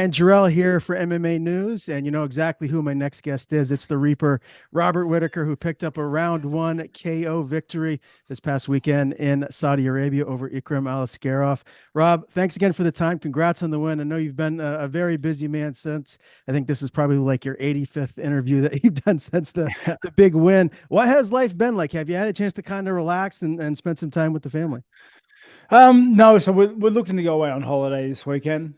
Ryan Jarrell here for MMA News, and you know exactly who my next guest is. It's the Reaper, Robert Whittaker, who picked up a round one KO victory this past weekend in Saudi Arabia over Ikram Aliskerov. Rob, thanks again for the time. Congrats on the win. I know you've been a very busy man since. I think this is probably like your 85th interview that you've done since the big win. What has life been like? Have you had a chance to kind of relax and spend some time with the family? No, so we're looking to go away on holiday this weekend.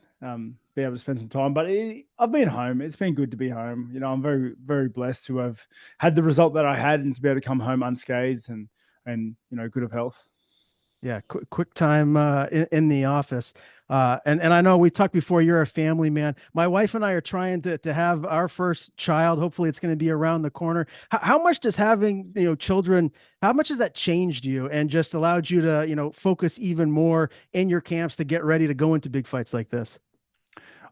Be able to spend some time, but I've been home. It's been good to be home. You know, I'm very, very blessed to have had the result that I had and to be able to come home unscathed and good of health. Yeah, quick time in the office. And I know we talked before, you're a family man. My wife and I are trying to have our first child. Hopefully it's going to be around the corner. How much does having, children, how much has that changed you and just allowed you to, focus even more in your camps to get ready to go into big fights like this?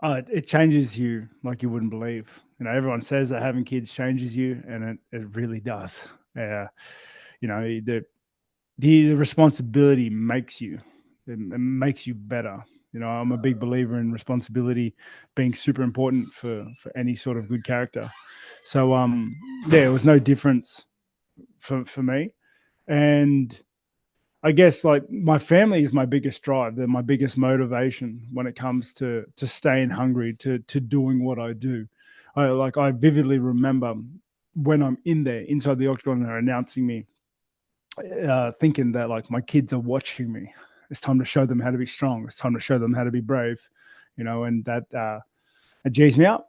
It changes you like you wouldn't believe. You know, everyone says that having kids changes you, and it really does. The responsibility makes you. It makes you better. You know, I'm a big believer in responsibility being super important for any sort of good character. So it was no difference for me. And I guess like my family is my biggest drive. They're my biggest motivation when it comes to staying hungry, to doing what I do. I vividly remember when I'm in there inside the octagon and they're announcing me, thinking that like my kids are watching me. It's time to show them how to be strong. It's time to show them how to be brave, and that it G's me up.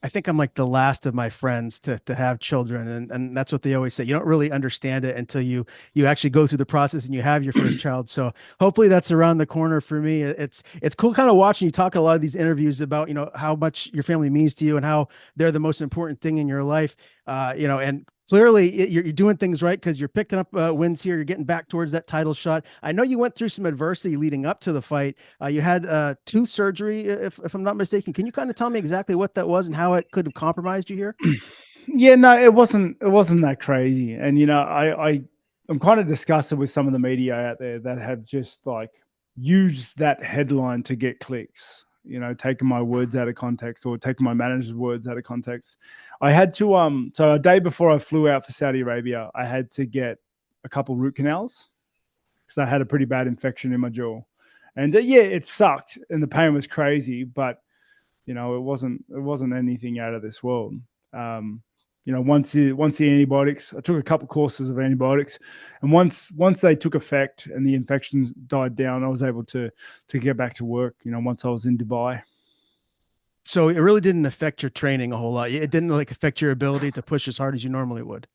I think I'm like the last of my friends to have children, and that's what they always say. You don't really understand it until you actually go through the process and you have your first child. So hopefully that's around the corner for me. It's cool kind of watching you talk a lot of these interviews about how much your family means to you and how they're the most important thing in your life. And clearly you're doing things right because you're picking up wins here. You're getting back towards that title shot. I know you went through some adversity leading up to the fight. You had tooth surgery, if I'm not mistaken. Can you kind of tell me exactly what that was and how it could have compromised you here? Yeah, no, it wasn't. It wasn't that crazy. And I'm kind of disgusted with some of the media out there that have just like used that headline to get clicks. You know, taking my words out of context or taking my manager's words out of context. I had to so a day before I flew out for Saudi Arabia, I had to get a couple root canals because I had a pretty bad infection in my jaw. And it sucked and the pain was crazy, but it wasn't anything out of this world. Um, once the antibiotics, I took a couple courses of antibiotics, and once they took effect and the infections died down, I was able to get back to work. Once I was in Dubai. So it really didn't affect your training a whole lot. It didn't like affect your ability to push as hard as you normally would.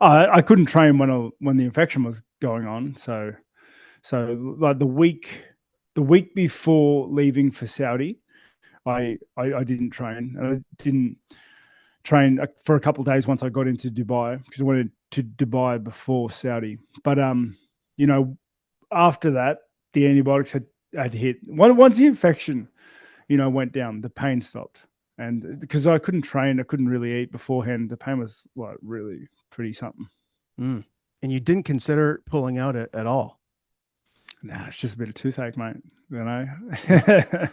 I couldn't train when the infection was going on. So like the week before leaving for Saudi, I didn't train. I didn't train for a couple of days once I got into Dubai because I wanted to Dubai before Saudi. But after that, the antibiotics had hit. Once the infection, went down, the pain stopped. And because I couldn't train, I couldn't really eat beforehand. The pain was like really pretty something. Mm. And you didn't consider pulling out at all. Nah, it's just a bit of toothache, mate. You know.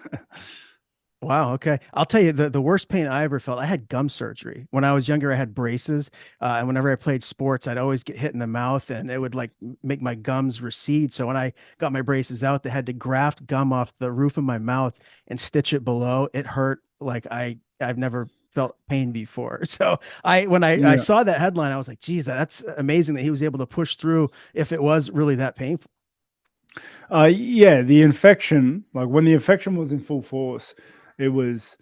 Wow. Okay. I'll tell you the worst pain I ever felt. I had gum surgery when I was younger. I had braces, and whenever I played sports, I'd always get hit in the mouth, and it would like make my gums recede. So when I got my braces out, they had to graft gum off the roof of my mouth and stitch it below. It hurt like I've never felt pain before. So when I Yeah. saw that headline, I was like, geez, that's amazing that he was able to push through if it was really that painful. Yeah, the infection, like when the infection was in full force, it was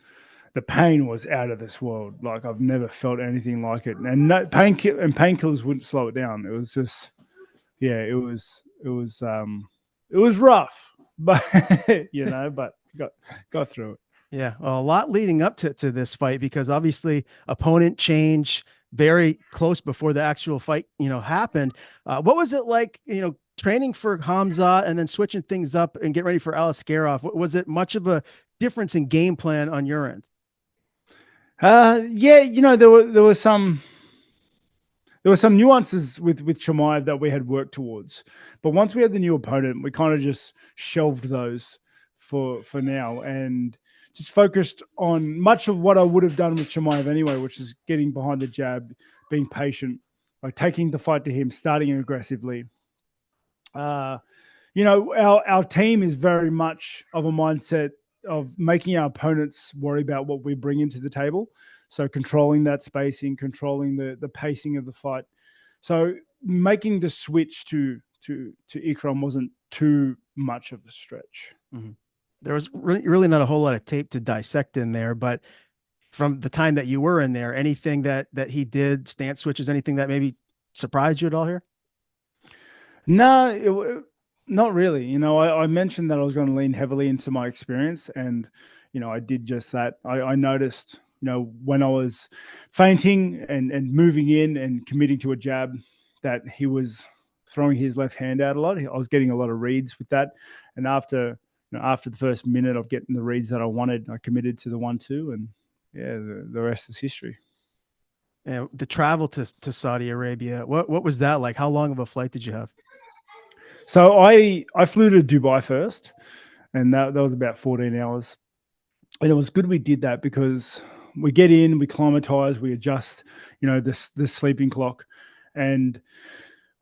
the pain was out of this world. Like I've never felt anything like it, and no painkillers wouldn't slow it down. It was just, yeah, it was rough, but but got through it. Yeah, well, a lot leading up to this fight because obviously opponent change very close before the actual fight, happened. What was it like, training for Hamza and then switching things up and get ready for Aliskerov? Was it much of a difference in game plan on your end? Yeah, there were some nuances with Chimaev that we had worked towards, but once we had the new opponent, we kind of just shelved those for now and just focused on much of what I would have done with Chimaev anyway, which is getting behind the jab, being patient, like taking the fight to him, starting aggressively. Our team is very much of a mindset of making our opponents worry about what we bring into the table. So controlling that spacing, controlling the pacing of the fight. So making the switch to Ikram wasn't too much of a stretch. Mm-hmm. There was really not a whole lot of tape to dissect in there, but from the time that you were in there, anything that he did, stance switches, anything that maybe surprised you at all here? No, not really. I mentioned that I was going to lean heavily into my experience, and I did just that. I noticed, when I was feinting and moving in and committing to a jab, that he was throwing his left hand out a lot. I was getting a lot of reads with that, and after the first minute of getting the reads that I wanted, I committed to the 1-2, and yeah, the rest is history. And the travel to Saudi Arabia, what was that like? How long of a flight did you have? So I flew to Dubai first, and that was about 14 hours. And it was good we did that because we get in, we climatize, we adjust, the sleeping clock, and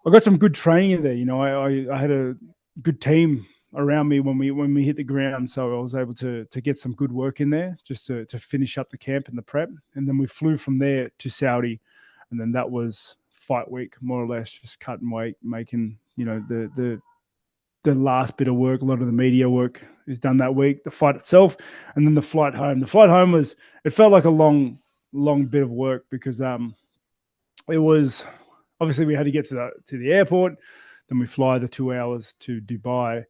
I got some good training in there. I had a good team around me when we hit the ground, so I was able to get some good work in there just to finish up the camp and the prep, and then we flew from there to Saudi, and then that was fight week more or less, just cutting weight, making the last bit of work. A lot of the media work is done that week, the fight itself, and then the flight home. The flight home it felt like a long bit of work because it was obviously we had to get to the airport, then we fly the 2 hours to Dubai,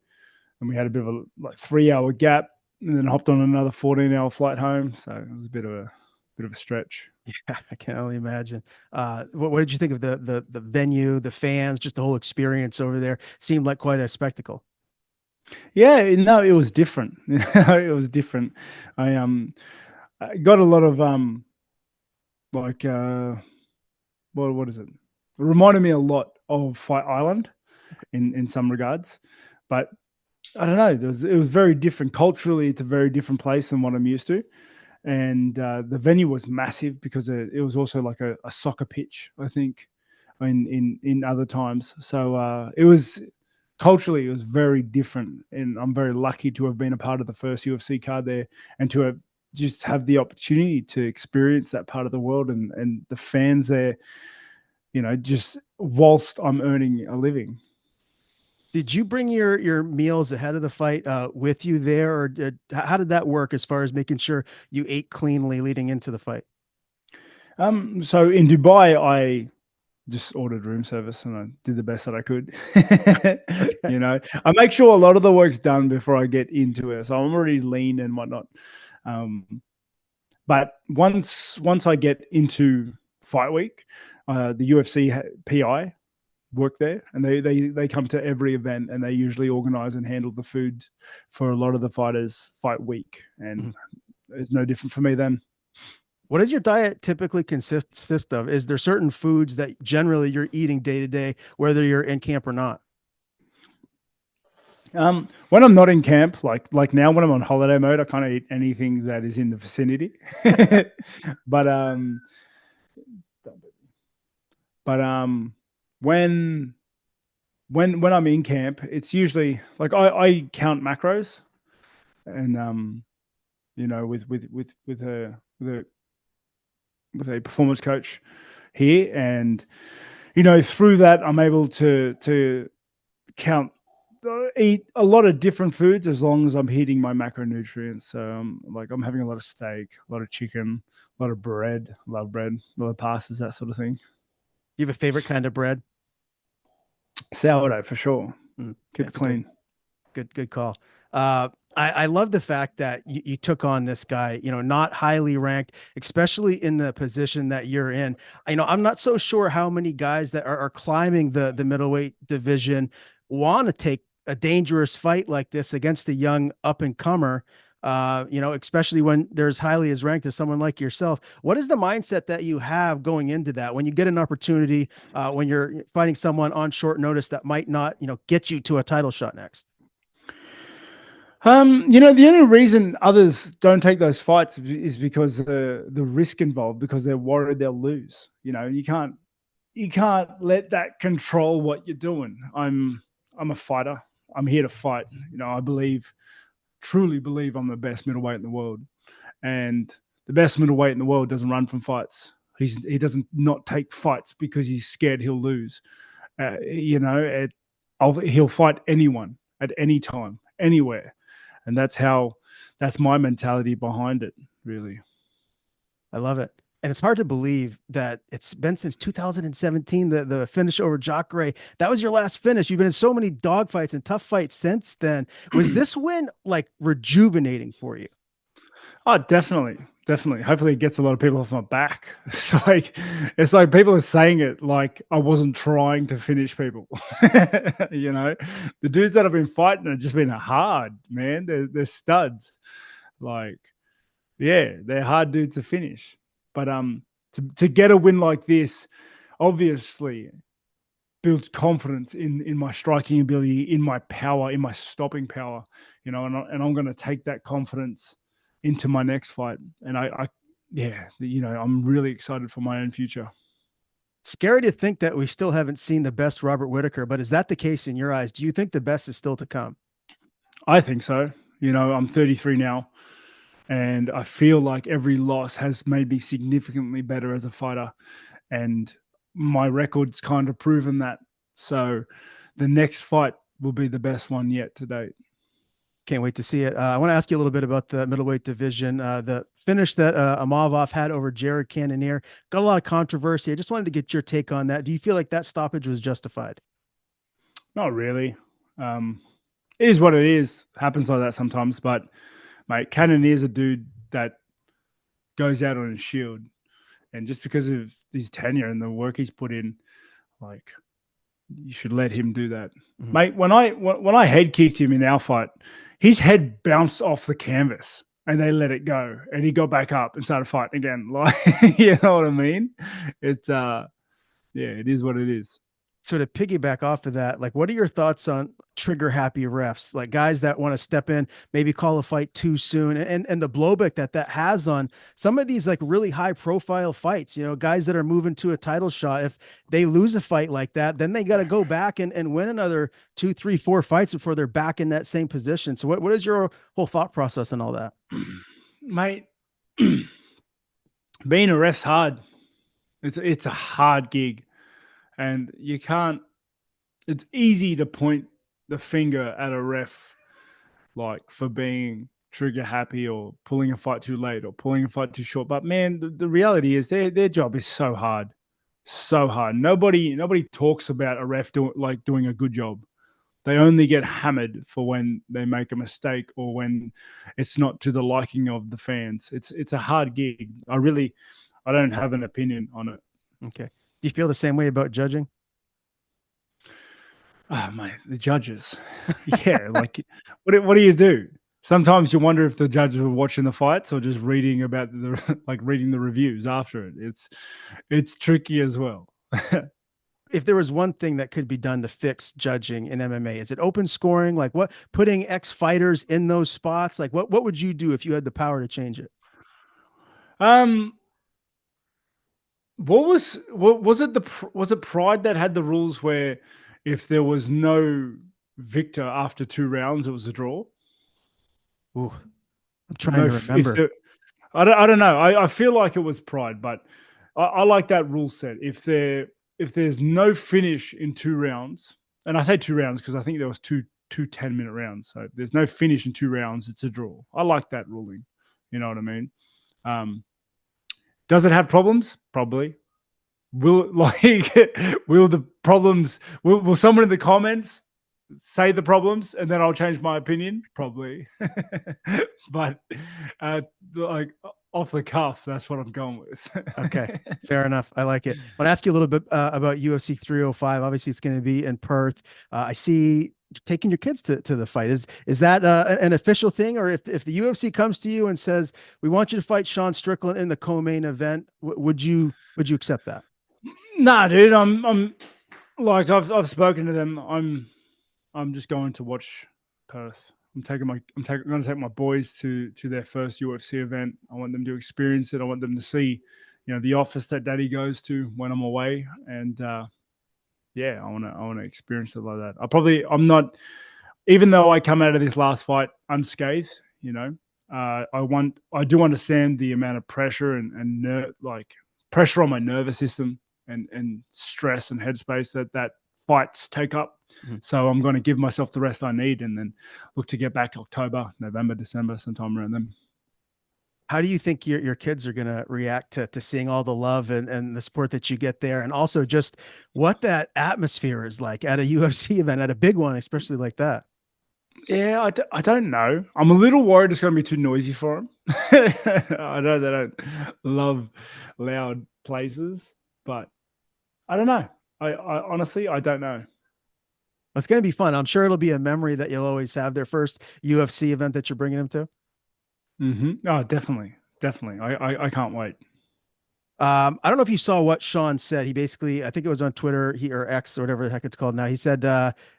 and we had a bit of a 3 hour gap, and then hopped on another 14-hour flight home. So it was a bit of a stretch. Yeah, I can only imagine. What did you think of the venue, the fans, just the whole experience over there? Seemed like quite a spectacle. Yeah, no, it was different. It was different. I got a lot of like what is it? It reminded me a lot of Fight Island in some regards, but I don't know. It was very different culturally. It's a very different place than what I'm used to, and the venue was massive because it was also like a soccer pitch, I think, in other times. So it was culturally it was very different, and I'm very lucky to have been a part of the first UFC card there and to have the opportunity to experience that part of the world and the fans there, just whilst I'm earning a living. Did you bring your meals ahead of the fight with you there, or how did that work as far as making sure you ate cleanly leading into the fight? So in Dubai, I just ordered room service and I did the best that I could. Okay. I make sure a lot of the work's done before I get into it. So I'm already lean and whatnot. Um, but once I get into fight week, the UFC PI work there, and they come to every event, and they usually organize and handle the food for a lot of the fighters fight week, and Mhm. it's no different for me then. What does your diet typically consist of? Is there certain foods that generally you're eating day to day, whether you're in camp or not? When I'm not in camp, like now when I'm on holiday mode, I kind of eat anything that is in the vicinity. but but when when I'm in camp, it's usually like I count macros, and with a performance coach here, and through that I'm able to count eat a lot of different foods as long as I'm hitting my macronutrients. So like I'm having a lot of steak, a lot of chicken, a lot of bread, love bread, a lot of pastas, that sort of thing. You have a favorite kind of bread? Sourdough for sure. Keep it That's a good clean. good call. I love the fact that you took on this guy, not highly ranked, especially in the position that you're in. I'm not so sure how many guys that are climbing the middleweight division want to take a dangerous fight like this against a young up and comer. Especially when there's highly as ranked as someone like yourself. What is the mindset that you have going into that when you get an opportunity, when you're fighting someone on short notice that might not, get you to a title shot next? The only reason others don't take those fights is because the risk involved, because they're worried they'll lose. You can't let that control what you're doing. I'm a fighter. I'm here to fight. I truly believe I'm the best middleweight in the world, and the best middleweight in the world doesn't run from fights. He doesn't not take fights because he's scared he'll lose. He'll fight anyone at any time, anywhere, and that's my mentality behind it, really. I love it. And it's hard to believe that it's been since 2017, the finish over Jacare. That was your last finish. You've been in so many dogfights and tough fights since then. Was this win like rejuvenating for you? Oh, definitely, definitely. Hopefully, it gets a lot of people off my back. It's like people are saying it like I wasn't trying to finish people. The dudes that have been fighting have just been hard, man. They're studs. Like, yeah, they're hard dudes to finish. But to get a win like this, obviously builds confidence in my striking ability, in my power, in my stopping power. And I'm going to take that confidence into my next fight. And yeah, I'm really excited for my own future. Scary to think that we still haven't seen the best Robert Whittaker, but is that the case in your eyes? Do you think the best is still to come? I think so. I'm 33 now, and I feel like every loss has made me significantly better as a fighter, and my record's kind of proven that. So the next fight will be the best one yet to date. Can't wait to see it. I want to ask you a little bit about the middleweight division. The finish that Amavov had over Jared Cannonier got a lot of controversy. I just wanted to get your take on that. Do you feel like that stoppage was justified? Not really. It is what it is. Happens like that sometimes. But mate, Cannonier's a dude that goes out on his shield, and just because of his tenure and the work he's put in, like, you should let him do that, mate. When I head kicked him in our fight, his head bounced off the canvas, and they let it go, and he got back up and started fighting again. Like, you know what I mean? It's yeah, it is what it is. Sort of piggyback off of that, like what are your thoughts on trigger happy refs, like guys that want to step in, maybe call a fight too soon, and the blowback that has on some of these like really high profile fights, guys that are moving to a title shot. If they lose a fight like that, then they got to go back and win another two, three, four fights before they're back in that same position. So what is your whole thought process and all that? Mate, being a ref's hard. It's a hard gig, and you can't. It's easy to point the finger at a ref, like, for being trigger happy or pulling a fight too late or pulling a fight too short. But man, the reality is their job is so hard, so hard. Nobody talks about a ref doing a good job. They only get hammered for when they make a mistake or when it's not to the liking of the fans. It's a hard gig. I don't have an opinion on it. Okay. Do you feel the same way about judging? Oh, mate, the judges. Yeah, like, what do you do? Sometimes you wonder if the judges were watching the fights or just reading about reading the reviews after it. It's tricky as well. If there was one thing that could be done to fix judging in MMA, is it open scoring? Like what, putting ex fighters in those spots? Like what would you do if you had the power to change it? Um, was it Pride that had the rules where if there was no victor after 2 rounds, it was a draw? Ooh, I'm trying No, to if remember. there, I don't know. I feel like it was Pride, but I like that rule set. If there's no finish in 2 rounds, and I say 2 rounds because I think there was two 10-minute rounds. So if there's no finish in 2 rounds, it's a draw. I like that ruling. You know what I mean? Um, does it have problems? Probably. Will like will the problems will someone in the comments say the problems and then I'll change my opinion? Probably. But like, off the cuff, that's what I'm going with. Okay, fair enough. I like it. I want to ask you a little bit about UFC 305. Obviously, it's going to be in Perth. I see you're taking your kids to the fight. Is that an official thing, or if the UFC comes to you and says we want you to fight Sean Strickland in the co-main event, would you accept that? Nah, dude, I'm like, I've spoken to them. I'm just going to watch Perth. I'm going to take my boys to their first UFC event. I want them to experience it. I want them to see, the office that Daddy goes to when I'm away, and yeah, I want to experience it like that. I'm not, even though I come out of this last fight unscathed, I do understand the amount of pressure and like pressure on my nervous system and stress and headspace that fights take up. Mhm. So I'm going to give myself the rest I need and then look to get back October, November, December, sometime around then. How do you think your kids are going to react to seeing all the love and the support that you get there, and also just what that atmosphere is like at a UFC event, at a big one, especially like that? Yeah, I don't know. I'm a little worried it's going to be too noisy for them. I know they don't love loud places, but I don't know. I honestly, I don't know. It's going to be fun. I'm sure it'll be a memory that you'll always have. Their first UFC event that you're bringing them to. Oh, definitely, definitely. I can't wait. I don't know if you saw what Sean said. He basically, I think it was on Twitter, or X or whatever the heck it's called now. He said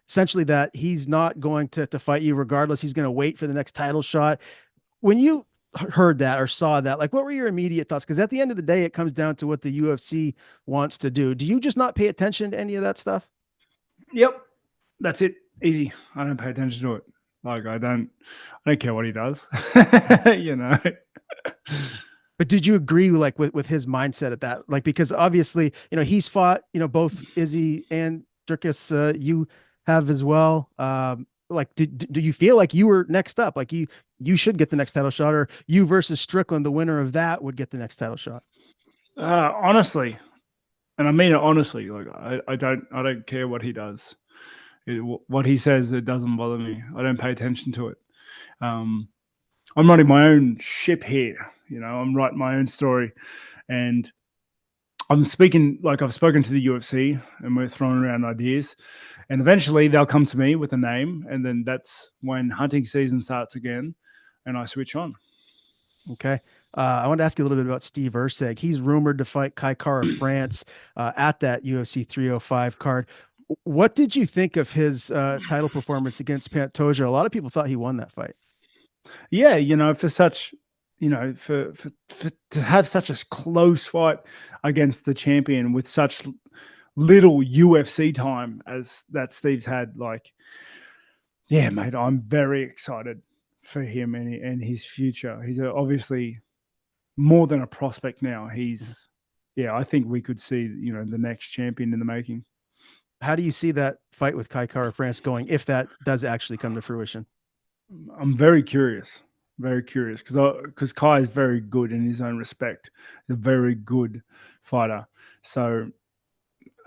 essentially that he's not going to fight you regardless. He's going to wait for the next title shot. When you heard that or saw that, like, what were your immediate thoughts? Because at the end of the day, it comes down to what the UFC wants to do. Do you just not pay attention to any of that stuff? Yep, that's it. Easy. I don't pay attention to it. Like I don't care what he does. you know. But did you agree like with his mindset at that? Like, because obviously, he's fought, both Izzy and Dricus, you have as well. Like, do you feel like you were next up? Like you should get the next title shot, or you versus Strickland, the winner of that would get the next title shot? Honestly, and I mean it honestly. Like I don't care what he does. What he says, it doesn't bother me. I don't pay attention to it. Um, I'm running my own ship here. I'm writing my own story, and I've spoken to the UFC, and we're throwing around ideas, and eventually they'll come to me with a name, and then that's when hunting season starts again, and I switch on. Okay. I want to ask you a little bit about Steve Urseg. He's rumored to fight Kai Kara France at that UFC 305 card. What did you think of his title performance against Pantoja? A lot of people thought he won that fight. Yeah, for such, for to have such a close fight against the champion with such little UFC time as that Steve's had, like, yeah, mate, I'm very excited for him and his future. He's obviously more than a prospect now. Yeah, I think we could see, the next champion in the making. How do you see that fight with Kai Kara France going if that does actually come to fruition? I'm very curious because Kai is very good in his own respect. He's a very good fighter. So,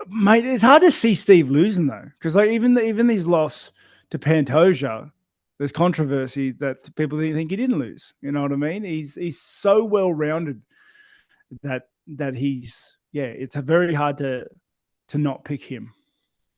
mate, it's hard to see Steve losing though, because like even his loss to Pantoja, there's controversy that people think he didn't lose. You know what I mean? He's so well rounded that he's, yeah. It's a very hard to not pick him.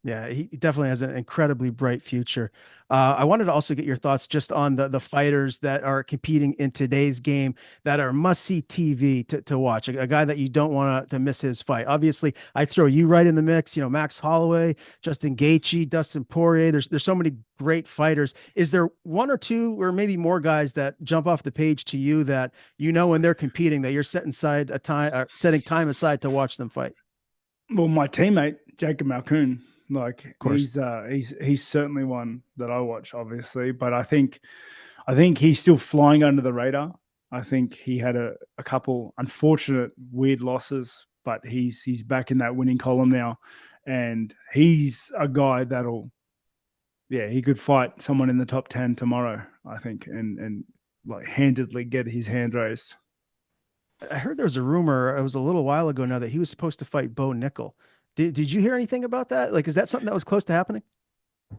Yeah, he definitely has an incredibly bright future. I wanted to also get your thoughts just on the fighters that are competing in today's game that are must see TV to watch. A guy that you don't want to miss his fight. Obviously, I throw you right in the mix. Max Holloway, Justin Gaethje, Dustin Poirier. There's so many great fighters. Is there one or two or maybe more guys that jump off the page to you that when they're competing that you're setting time aside to watch them fight? Well, my teammate Jacob Malkoon, like Of course. he's certainly one that I watch, obviously, but I think he's still flying under the radar. I think he had a couple unfortunate weird losses, but he's back in that winning column now, and he's a guy that'll, yeah, he could fight someone in the top 10 tomorrow, I think, and like handedly get his hand raised. I heard there was a rumor, it was a little while ago now, that he was supposed to fight Bo Nickel. Did you hear anything about that? Like, is that something that was close to happening?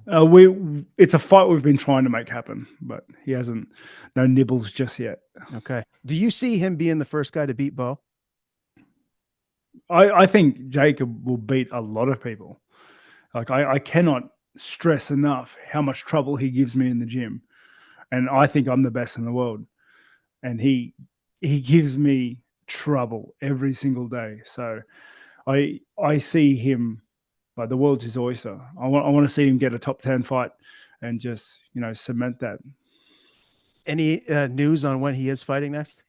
It's a fight we've been trying to make happen, but he hasn't, no nibbles just yet. Okay. Do you see him being the first guy to beat Bo? I think Jacob will beat a lot of people. Like I cannot stress enough how much trouble he gives me in the gym, and I think I'm the best in the world, and he gives me trouble every single day. So I see him, like, the world's his oyster. I want to see him get a top 10 fight and just, cement that. Any news on when he is fighting next?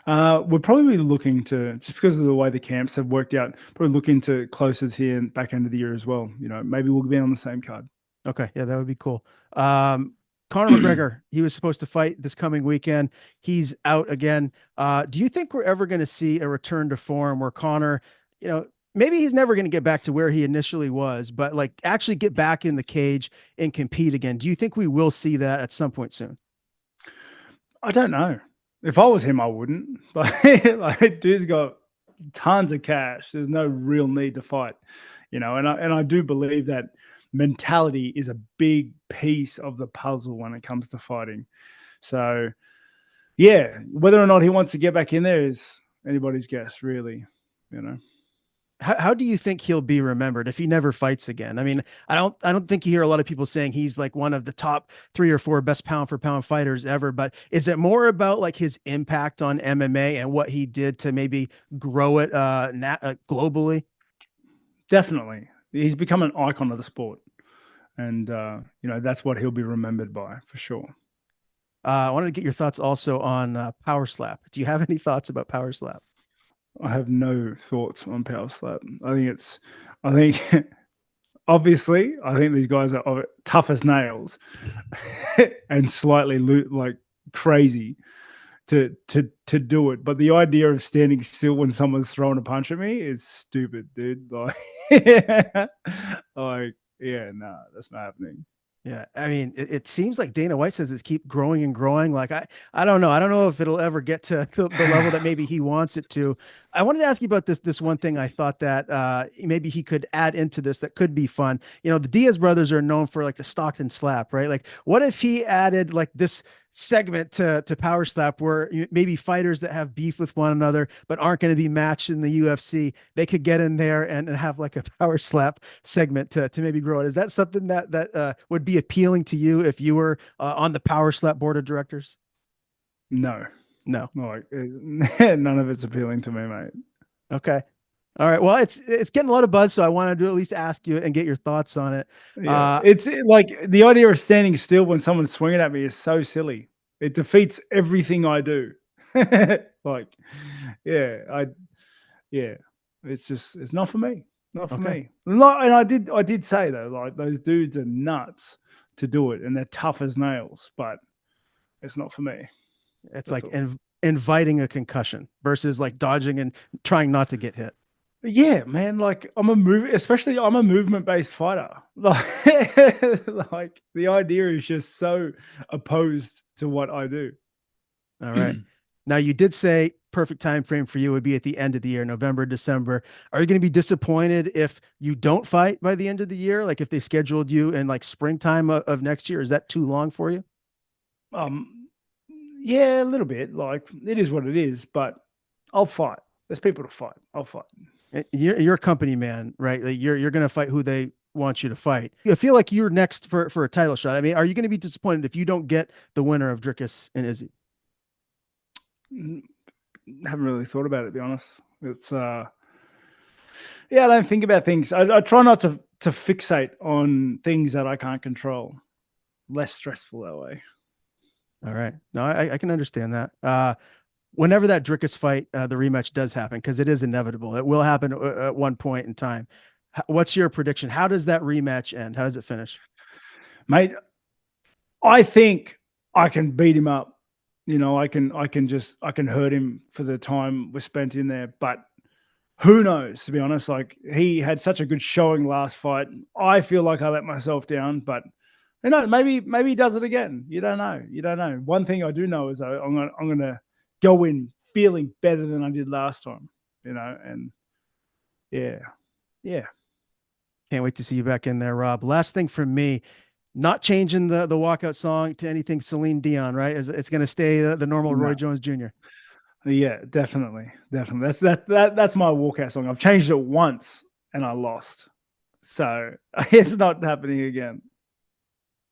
We're probably looking to, just because of the way the camps have worked out, probably looking to closer to the back end of the year as well. Maybe we'll be on the same card. Okay, yeah, that would be cool. Conor McGregor, he was supposed to fight this coming weekend. He's out again. Do you think we're ever going to see a return to form where Conor, maybe he's never going to get back to where he initially was, but like actually get back in the cage and compete again? Do you think we will see that at some point soon? I don't know. If I was him, I wouldn't. Like dude's got tons of cash. There's no real need to fight, and I do believe that mentality is a big piece of the puzzle when it comes to fighting. So yeah, whether or not he wants to get back in there is anybody's guess, really. You know. How do you think he'll be remembered if he never fights again? I mean, I don't think you hear a lot of people saying he's like one of the top 3 or 4 best pound for pound fighters ever, but is it more about like his impact on MMA and what he did to maybe grow it globally? Definitely. He's become an icon of the sport. And that's what he'll be remembered by for sure. I wanted to get your thoughts also on Power Slap. Do you have any thoughts about Power Slap? I have no thoughts on Power Slap. I think obviously, I think these guys are tough as nails and slightly like crazy to do it. But the idea of standing still when someone's throwing a punch at me is stupid, dude. Like, like, yeah, no, that's not happening. Yeah, I mean, it seems like Dana White says it's keep growing and growing. Like I don't know. I don't know if it'll ever get to the level that maybe he wants it to. I wanted to ask you about this one thing. I thought that maybe he could add into this that could be fun. The Diaz brothers are known for like the Stockton slap, right? Like, what if he added like this segment to Power Slap where maybe fighters that have beef with one another but aren't going to be matched in the UFC, they could get in there and have like a Power Slap segment to maybe grow it. Is that something that would be appealing to you if you were on the Power Slap board of directors? No, No. like none of it's appealing to me, mate. Okay. All right. Well, it's getting a lot of buzz, so I wanted to at least ask you and get your thoughts on it. Yeah, it's like the idea of standing still when someone's swinging at me is so silly. It defeats everything I do. Like, yeah, yeah, it's not for me. Not for Okay. me. And I did say though, like those dudes are nuts to do it, and they're tough as nails, but it's not for me. It's That's like all. inviting a concussion versus like dodging and trying not to get hit. Yeah, man. Like especially I'm a movement based fighter. Like, like the idea is just so opposed to what I do. All right. Now you did say perfect time frame for you would be at the end of the year, November, December. Are you going to be disappointed if you don't fight by the end of the year? Like if they scheduled you in like springtime of next year, is that too long for you? Um, yeah, a little bit. Like it is what it is, but I'll fight. There's people to fight. I'll fight. You're a company man, right? Like you're going to fight who they want you to fight. I feel like you're next for a title shot. I mean, are you going to be disappointed if you don't get the winner of Dricus and Izzy? Haven't really thought about it, to be honest. It's yeah, I don't think about things. I try not to fixate on things that I can't control. Less stressful that way. All right. No, I can understand that. Whenever that Dricus fight, the rematch does happen, because it is inevitable. It will happen at one point in time. What's your prediction? How does that rematch end? How does it finish? Mate, I think I can beat him up. I can hurt him for the time we spent in there, but who knows, to be honest. Like he had such a good showing last fight. I feel like I let myself down, but maybe he does it again. You don't know. You don't know. One thing I do know is I'm gonna go in feeling better than I did last time. And yeah, yeah. Can't wait to see you back in there, Rob. Last thing from me, not changing the walkout song to anything Celine Dion, right? It's going to stay the normal Roy No. Jones Jr. Yeah, definitely. Definitely. That's my walkout song. I've changed it once and I lost. So it's not happening again.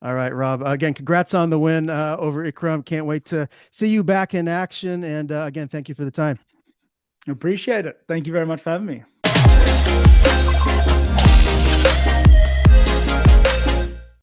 All right, Rob. Again, congrats on the win over Ikram. Can't wait to see you back in action. And again, thank you for the time. Appreciate it. Thank you very much for having me.